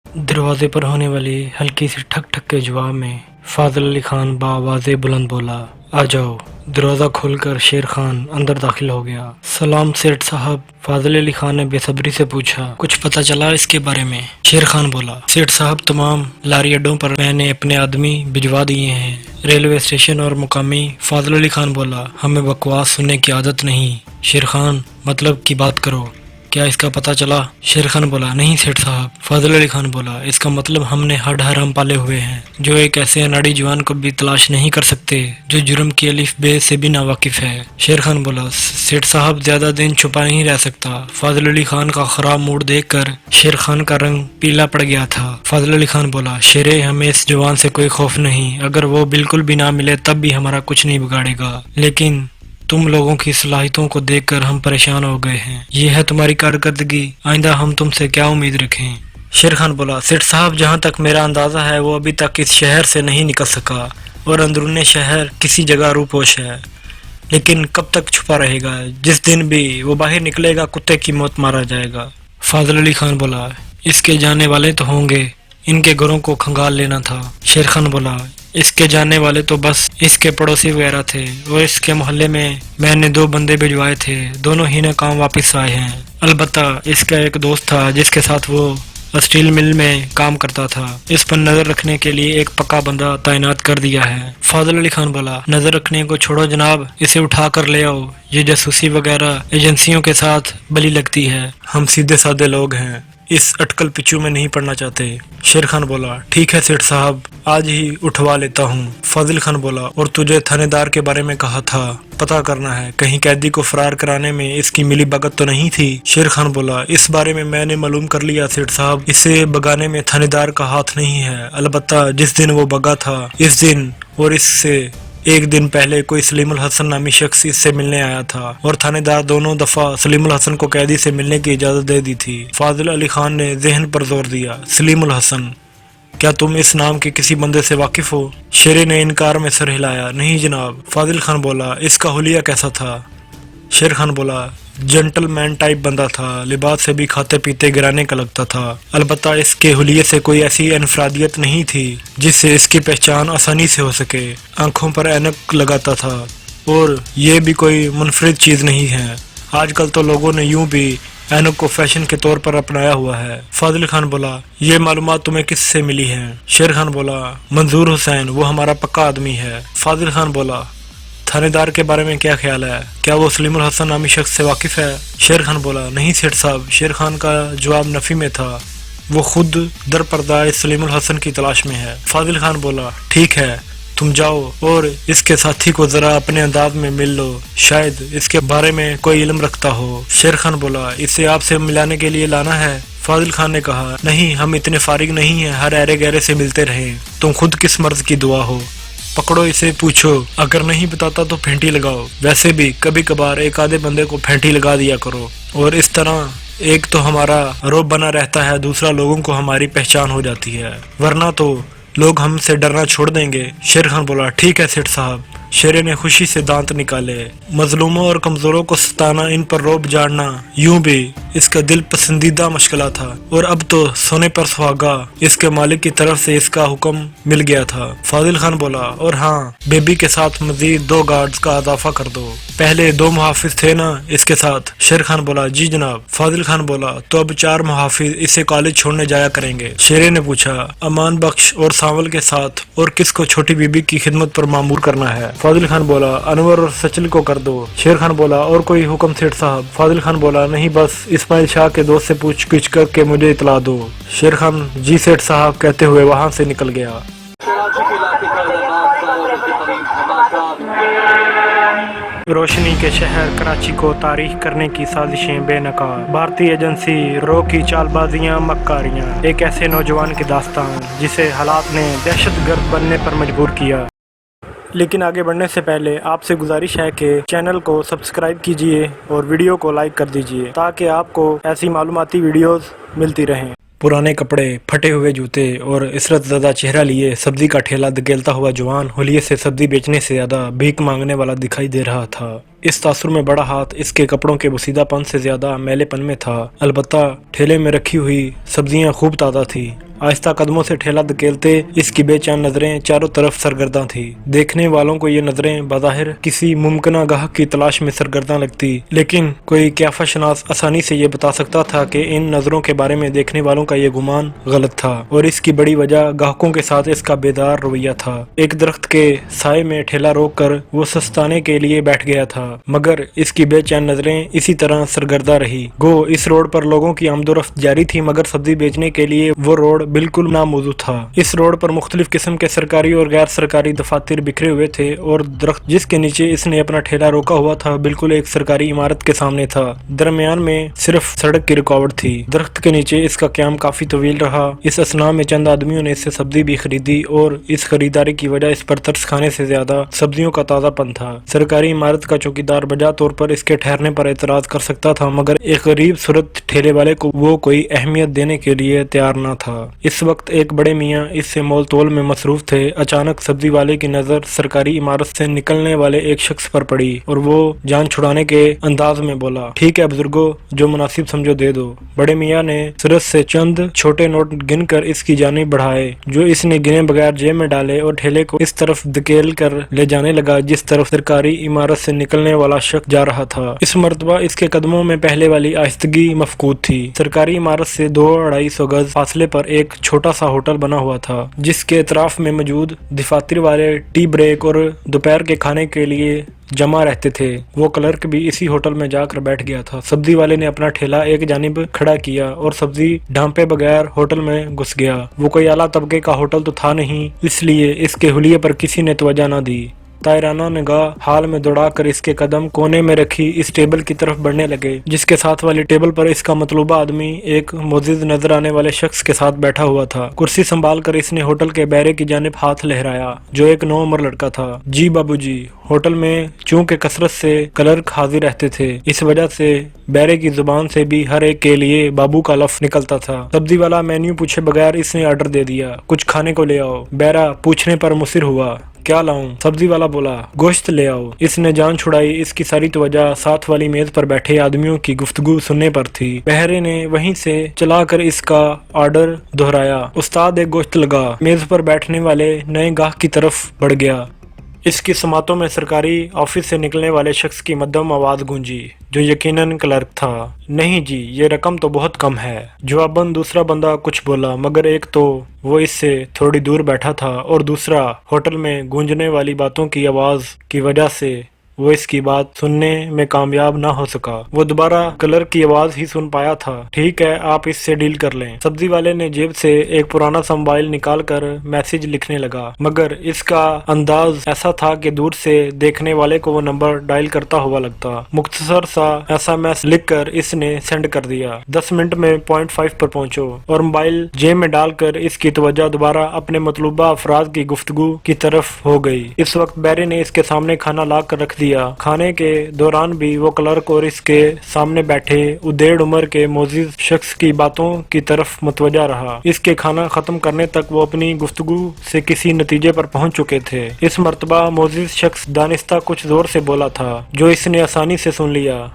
दरवाजे पर होने वाली हल्की सी ठक ठक के जवाब में फाजिल अली खान बावाज़े बुलंद बोला, आ जाओ। दरवाज़ा खोलकर शेर खान अंदर दाखिल हो गया। सलाम सेठ साहब, फाजिल अली खान ने बेसब्री से पूछा। कुछ पता चला इसके बारे में? शेर खान बोला, सेठ साहब तमाम लारी अड्डों पर मैंने अपने आदमी भिजवा दिए हैं, रेलवे स्टेशन और मुकामी। फाजिल अली खान बोला, हमें बकवास सुनने की आदत नहीं। शेर खान, मतलब की बात करो, क्या इसका पता चला? शेर खान बोला, नहीं सेठ साहब। फाजिल अली खान बोला, इसका मतलब हमने हड हराम पाले हुए हैं जो एक ऐसे अनाड़ी जवान को भी तलाश नहीं कर सकते जो जुर्म की अलिफ बे से भी नावाकिफ है। शेर खान बोला, सेठ साहब ज्यादा दिन छुपा नहीं रह सकता। फाजिल अली खान का खराब मूड देखकर शेर खान का रंग पीला पड़ गया था। फाजिल अली खान बोला, शेरे, हमें इस जवान से कोई खौफ नहीं, अगर वो बिल्कुल भी ना मिले तब भी हमारा कुछ नहीं बिगाड़ेगा, लेकिन तुम लोगों की सलाहियतों को देखकर हम परेशान हो गए हैं। ये है तुम्हारी कारकर्दगी, आइंदा हम तुमसे क्या उम्मीद रखें? शेर खान बोला, सेठ साहब जहाँ तक मेरा अंदाजा है वो अभी तक इस शहर से नहीं निकल सका और अंदरूनी शहर किसी जगह रूपोश है, लेकिन कब तक छुपा रहेगा? जिस दिन भी वो बाहर निकलेगा कुत्ते की मौत मारा जाएगा। फाजिल अली खान बोला, इसके जाने वाले तो होंगे, इनके घरों को खंगाल लेना था। शेर खान बोला, इसके जानने वाले तो बस इसके पड़ोसी वगैरह थे और इसके मोहल्ले में मैंने 2 बंदे भिजवाए थे, दोनों ही ने काम वापस आए हैं। अलबत्ता इसका एक दोस्त था जिसके साथ वो स्टील मिल में काम करता था, इस पर नजर रखने के लिए एक पक्का बंदा तैनात कर दिया है। फाजिल अली खान बोला, नजर रखने को छोड़ो जनाब, इसे उठा कर ले आओ, ये जासूसी वगैरह एजेंसियों के साथ बली लगती है, हम सीधे साधे लोग हैं, इस अटकल पिच्चू में नहीं पड़ना चाहते। शेर खान बोला, ठीक है सेठ साहब, आज ही उठवा लेता हूँ। फाजिल खान बोला, और तुझे थानेदार के बारे में कहा था, पता करना है कहीं कैदी को फरार कराने में इसकी मिली भगत तो नहीं थी। शेर खान बोला, इस बारे में मैंने मालूम कर लिया सेठ साहब, इसे भगाने में थानेदार का हाथ नहीं है, अलबत्ता जिस दिन वो भगा था इस दिन और इससे एक दिन पहले कोई सलीमुल हसन नामी शख्स इससे मिलने आया था और थानेदार दोनों दफा सलीमुल हसन को कैदी से मिलने की इजाजत दे दी थी। फाजिल अली खान ने जहन पर जोर दिया, सलीमुल हसन, क्या तुम इस नाम के किसी बंदे से वाकिफ हो? शेरे ने इनकार में सर हिलाया, नहीं जनाब। फाजिल खान बोला, इसका हुलिया कैसा था? शेर खान बोला, जेंटलमैन टाइप बंदा था, लिबास से भी खाते पीते गिराने का लगता था, अलबत्ता इसके हुलिये से कोई ऐसी अनफरादियत नहीं थी जिससे इसकी पहचान आसानी से हो सके। आंखों पर ऐनक लगाता था और ये भी कोई मुनफरिद चीज नहीं है, आजकल तो लोगों ने यूं भी ऐनक को फैशन के तौर पर अपनाया हुआ है। फाजिल खान बोला, ये मालूमात तुम्हें किससे मिली हैं? शेर खान बोला, मंजूर हुसैन, वो हमारा पक्का आदमी है। फाजिल खान बोला, थानेदार के बारे में क्या ख्याल है, क्या वो सलीमुल हसन नामी शख्स से वाकिफ है? शेर खान बोला, नहीं सेठ साहब। शेर खान का जवाब नफी में था, वो खुद दर पर्दा इस सलीमुल हसन की तलाश में है। फाजिल खान बोला, ठीक है, तुम जाओ और इसके साथी को जरा अपने अंदाज में मिल लो, शायद इसके बारे में कोई इल्म रखता हो। शेर खान बोला, इसे आपसे मिलाने के लिए लाना है? फाजिल खान ने कहा, नहीं, हम इतने फारिग नहीं हैं हर ऐरे गहरे से मिलते रहे, तुम खुद किस मर्ज की दुआ हो, पकड़ो इसे, पूछो, अगर नहीं बताता तो फेंटी लगाओ, वैसे भी कभी कभार एक आधे बंदे को फेंटी लगा दिया करो, और इस तरह एक तो हमारा रोब बना रहता है, दूसरा लोगों को हमारी पहचान हो जाती है, वरना तो लोग हमसे डरना छोड़ देंगे। शेर खान बोला, ठीक है सेठ साहब। शेरे ने खुशी से दांत निकाले, मजलूमों और कमजोरों को सताना, इन पर रोब झाड़ना यूं भी इसका दिल पसंदीदा मशगला था, और अब तो सोने पर सुहागा इसके मालिक की तरफ से इसका हुक्म मिल गया था। फाजिल खान बोला, और हाँ, बेबी के साथ मजीद 2 गार्ड्स का इजाफा कर दो, पहले 2 मुहाफिज थे ना इसके साथ? शेर खान बोला, जी जनाब। फाजिल खान बोला, तो अब 4 मुहाफिज इसे कॉलेज छोड़ने जाया करेंगे। शेरे ने पूछा, अमान बख्श और सांवल के साथ और किसको छोटी बीबी की खिदमत पर मामूर करना है? फाजिल खान बोला, अनवर और सचल को कर दो। शेर खान बोला, और कोई हुक्म सेठ साहब? फाजिल खान बोला, नहीं, बस इस्माइल शाह के दोस्त से पूछ करके मुझे इतला दो। शेर खान जी सेठ साहब कहते हुए वहां से निकल गया। रोशनी के शहर कराची को तारीख करने की साजिशें बेनकाब, भारतीय एजेंसी रो की चालबाजियां मक्कारियां, एक ऐसे नौजवान की दास्तान जिसे हालात ने दहशतगर्द बनने पर मजबूर किया। लेकिन आगे बढ़ने से पहले आपसे गुजारिश है कि चैनल को सब्सक्राइब कीजिए और वीडियो को लाइक कर दीजिए ताकि आपको ऐसी मालूमाती वीडियोस मिलती रहें। पुराने कपड़े, फटे हुए जूते और इसरत ज़दा चेहरा लिए सब्जी का ठेला धकेलता हुआ जवान हुलिये से सब्जी बेचने से ज़्यादा भीख मांगने वाला दिखाई दे रहा था। इस तासुर में बड़ा हाथ इसके कपड़ों के बुसीदापन से ज़्यादा मैलेपन में था। अलबत्ता ठेले में रखी हुई सब्जियां खूब ताज़ा थी आहिस्ता कदमों से ठेला धकेलते इसकी बेचैन नजरें चारों तरफ सरगर्दा थी। देखने वालों को ये नजरें बाज़ाहिर किसी मुमकिन गाहक की तलाश में सरगर्दा लगती, लेकिन कोई क्याफाशनास आसानी से ये बता सकता था कि इन नजरों के बारे में देखने वालों का ये गुमान गलत था और इसकी बड़ी वजह गाहकों के साथ इसका बेदार रवैया था। एक दरख्त के साए में ठेला रोक कर वो सस्ताने के लिए बैठ गया था, मगर इसकी बेचैन नजरें इसी तरह सरगर्दा रही। गो इस रोड पर लोगों की आमदोरफ्त जारी थी, मगर सब्जी बेचने के लिए वो रोड बिल्कुल नामौजूद था। इस रोड पर मुख्तलिफ किस्म के सरकारी और गैर सरकारी दफातर बिखरे हुए थे और दरख्त जिसके नीचे इसने अपना ठेला रोका हुआ था बिल्कुल एक सरकारी इमारत के सामने था। दरमियान में सिर्फ सड़क की रुकावट थी। दरख्त के नीचे इसका क्याम काफी तवील रहा। इस असना में चंद आदमियों ने इससे सब्जी भी खरीदी और इस खरीदारी की वजह इस पर तरस खाने से ज्यादा सब्जियों का ताजापन था। सरकारी इमारत का चौकीदार बजा तौर पर इसके ठहरने पर एतराज कर सकता था, मगर एक गरीब सूरत ठेले वाले को वो कोई अहमियत देने के लिए तैयार न था। इस वक्त एक बड़े मियाँ इससे मोल तोल में मसरूफ थे। अचानक सब्जी वाले की नजर सरकारी इमारत से निकलने वाले एक शख्स पर पड़ी और वो जान छुड़ाने के अंदाज में बोला, ठीक है बुजुर्गो, जो मुनासिब समझो दे दो। बड़े मियाँ ने सूरत से चंद छोटे नोट गिनकर इसकी जानिब बढ़ाए, जो इसने गिने बगैर जेब में डाले और ठेले को इस तरफ धकेल कर ले जाने लगा जिस तरफ सरकारी इमारत से निकलने वाला शख्स जा रहा था। इस मर्तबा इसके कदमों में पहले वाली आहिस्तगी मफकूद थी। सरकारी इमारत से 200-250 गज फासले पर एक छोटा सा होटल बना हुआ था, जिसके अतराफ में मौजूद दफातर वाले टी ब्रेक और दोपहर के खाने के लिए जमा रहते थे। वो क्लर्क भी इसी होटल में जाकर बैठ गया था। सब्जी वाले ने अपना ठेला एक जानिब खड़ा किया और सब्जी ढांपे बगैर होटल में घुस गया। वो कोई आला तबके का होटल तो था नहीं, इसलिए इसके हुलिये पर किसी ने तवज्जो न दी। तायराना निगाह हाल में दौड़ाकर इसके कदम कोने में रखी इस टेबल की तरफ बढ़ने लगे, जिसके साथ वाली टेबल पर इसका मतलूबा आदमी एक मोजिज नजर आने वाले शख्स के साथ बैठा हुआ था। कुर्सी संभाल कर इसने होटल के बैरे की जानिब हाथ लहराया, जो एक 9 उम्र लड़का था। जी बाबूजी। होटल में चूंकि कसरत से क्लर्क हाजिर रहते थे, इस वजह से बैरे की जुबान से भी हर एक के लिए बाबू का लफ्ज निकलता था। सब्जी वाला मेन्यू पूछे बगैर इसने ऑर्डर दे दिया, कुछ खाने को ले आओ। बैरा पूछने पर मुसिर हुआ, क्या लाऊं? सब्जी वाला बोला, गोश्त ले आओ। इसने जान छुड़ाई। इसकी सारी तवज्जो साथ वाली मेज पर बैठे आदमियों की गुफ्तगू सुनने पर थी। पहरे ने वहीं से चलाकर इसका ऑर्डर दोहराया। उस्ताद एक गोश्त लगा। मेज पर बैठने वाले नए गाहक की तरफ बढ़ गया। इसकी समातों में सरकारी ऑफिस से निकलने वाले शख्स की मध्यम आवाज गूंजी, जो यकीनन क्लर्क था। नहीं जी, ये रकम तो बहुत कम है। जवाबन दूसरा बंदा कुछ बोला, मगर एक तो वो इससे थोड़ी दूर बैठा था और दूसरा होटल में गूंजने वाली बातों की आवाज की वजह से वो इसकी बात सुनने में कामयाब ना हो सका। वो दोबारा क्लर्क की आवाज ही सुन पाया था। ठीक है, आप इससे डील कर लें। सब्जी वाले ने जेब से एक पुराना सा मोबाइल निकाल कर मैसेज लिखने लगा, मगर इसका अंदाज ऐसा था कि दूर से देखने वाले को वो नंबर डायल करता हुआ लगता। मुख्तसर सा SMS लिखकर इसने सेंड कर दिया, 10 मिनट में पॉइंट 5 पर पहुंचो, और मोबाइल जेब में डालकर इसकी तवज्जो दोबारा अपने मतलूबा अफराद की गुफ्तगू की तरफ हो गई। इस वक्त बैरे ने इसके सामने खाना ला कर रख दिया। खाने के दौरान भी वो क्लर्क और इसके सामने बैठे उदेड़ उम्र के मोजिज शख्स की बातों की तरफ मुतवज्जा रहा। इसके खाना खत्म करने तक वो अपनी गुफ्तगू से किसी नतीजे पर पहुंच चुके थे। इस मर्तबा मोजिज शख्स दानिस्ता कुछ जोर से बोला था, जो इसने आसानी से सुन लिया।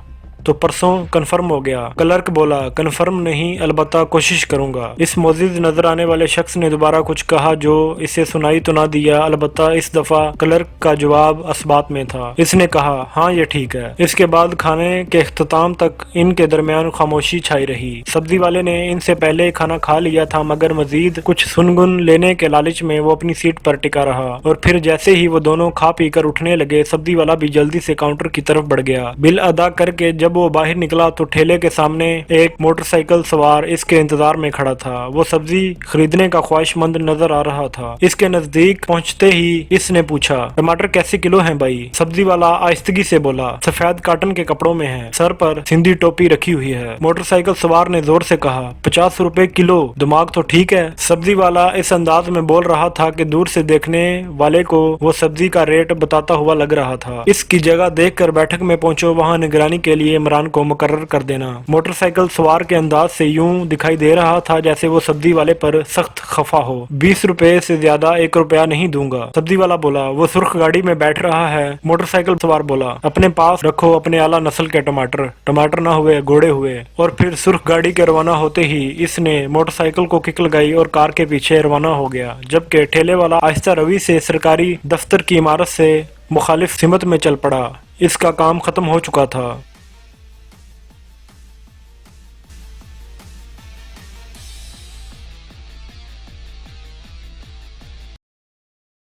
तो परसों कंफर्म हो गया। क्लर्क बोला, कंफर्म नहीं, अलबत्ता कोशिश करूंगा। इस मोजिज नजर आने वाले शख्स ने दोबारा कुछ कहा जो इसे सुनाई तो ना दिया, अलबत्ता इस दफा क्लर्क का जवाब असबात में था। इसने कहा, हाँ ये ठीक है। इसके बाद खाने के इख्तिताम तक इनके दरमियान खामोशी छाई रही। सब्जी वाले ने इनसे पहले खाना खा लिया था, मगर मजीद कुछ सुनगुन लेने के लालच में वो अपनी सीट पर टिका रहा, और फिर जैसे ही वो दोनों खा पी कर उठने लगे, सब्जी वाला भी जल्दी से काउंटर की तरफ बढ़ गया। बिल अदा करके जब वो बाहर निकला तो ठेले के सामने एक मोटरसाइकिल सवार इसके इंतजार में खड़ा था। वो सब्जी खरीदने का ख्वाहिशमंद नजर आ रहा था। इसके नजदीक पहुंचते ही इसने पूछा, टमाटर कैसे किलो हैं भाई? सब्जी वाला आहिस्तगी से बोला, सफेद काटन के कपड़ों में है, सर पर सिंधी टोपी रखी हुई है। मोटरसाइकिल सवार ने जोर से कहा, 50 रुपए किलो, दिमाग तो ठीक है? सब्जी वाला इस अंदाज में बोल रहा था कि दूर से देखने वाले को वो सब्जी का रेट बताता हुआ लग रहा था। इसकी जगह देखकर बैठक में पहुंचो, वहाँ निगरानी के लिए عمران کو مقرر کر دینا۔ موٹر سائیکل سوار کے انداز سے یوں دکھائی دے رہا تھا جیسے وہ سبزی والے پر سخت خفا ہو۔ 20 روپے سے زیادہ 1 روپیہ نہیں دوں گا۔ سبزی والا بولا، وہ سرخ گاڑی میں بیٹھ رہا ہے۔ موٹر سائیکل سوار بولا، اپنے پاس رکھو اپنے اعلیٰ نسل کے ٹماٹر، ٹماٹر نہ ہوئے گھوڑے ہوئے۔ اور پھر سرخ گاڑی کے روانہ ہوتے ہی اس نے موٹر سائیکل کو کک لگائی اور کار کے پیچھے روانہ ہو گیا، جبکہ ٹھیلے والا آہستہ روی سے سرکاری دفتر کی عمارت سے مخالف سمت میں چل پڑا۔ اس کا کام ختم ہو چکا تھا۔